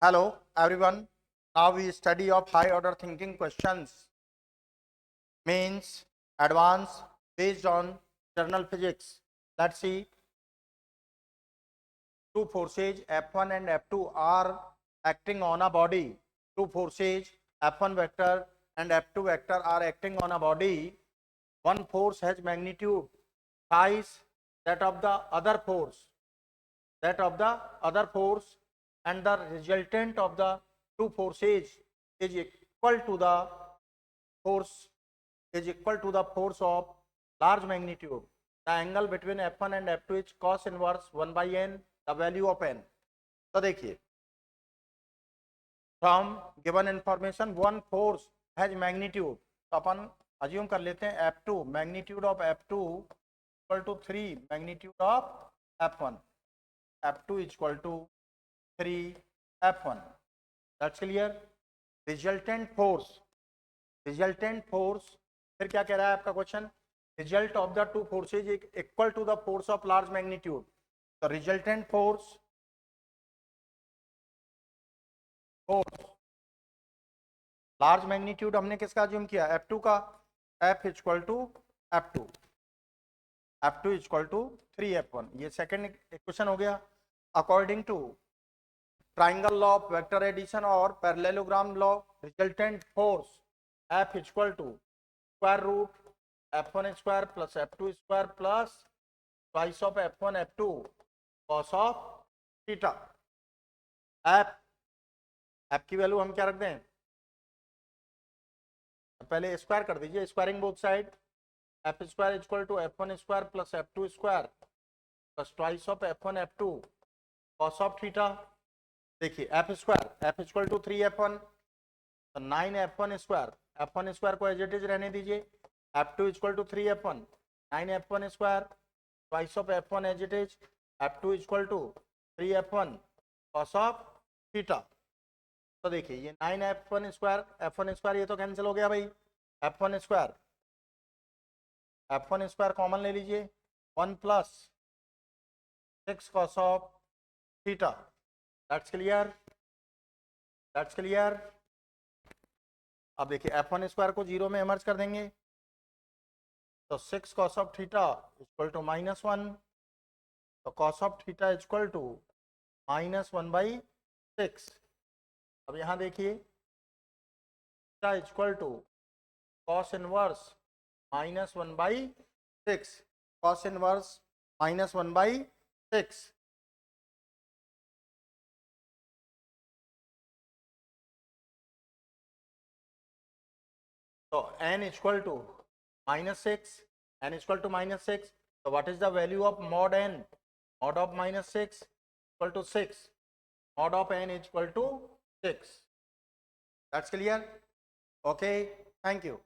Hello everyone. Now we study of high order thinking questions means advanced based on general physics. Let's see. Two forces F1 and F2 are acting on a body. Two forces F1 vector and F2 vector are acting on a body. One force has magnitude twice that of the other force. And the resultant of the two forces is equal to the force of large magnitude. The angle between F1 and F2 is cos inverse 1 by n, the value of n. तो देखिए, from given information one force has magnitude, तो अपन assume कर लेते हैं F2 magnitude of F2 equal to 3 magnitude of F1. F2 is equal to 3 F1. That's clear. Resultant force फिर क्या कह रहा है आपका question? Result of the two forces equal to the force of large magnitude. तो resultant force large magnitude हमने किसका assume किया? F2 का. F equal to F2 is equal to 3F1. ये सेकंड इक्वेशन हो गया. According to triangle law of vector addition और parallelogram law, resultant force F equal to square root F1 square plus F2 square plus twice of F1 F2 cos of theta. F की value हम क्या रख दें? पहले square कर दीजिए, squaring both side. F square equal to F1 square plus F2 square plus twice of F1 F2 cos of theta. देखिए F square F equal to 3F1, तो 9F1 स्क्वायर. F1 स्क्वायर को as it is रहने दीजिए. F2 equal to 3F1, 9F1 square twice of F1 as it is. F2 equal to 3F1 cos of theta. तो देखिए ये 9F1 square F1 square ये तो cancel हो गया भाई. F1 स्क्वायर कॉमन ले लीजिए. 1 plus 6 cos of theta. That's clear. अब देखिए F1 स्क्वायर को जीरो में इमर्ज कर देंगे, तो 6 cos of theta equal to -1. तो cos of theta equal to -1/6. अब यहाँ देखिए theta equal to cos inverse -1/6. Cos inverse -1/6. So n equal to -6, n equal to -6. So what is the value of mod n? Mod of -6 equal to 6. Mod of n is equal to 6. That's clear? Okay, thank you.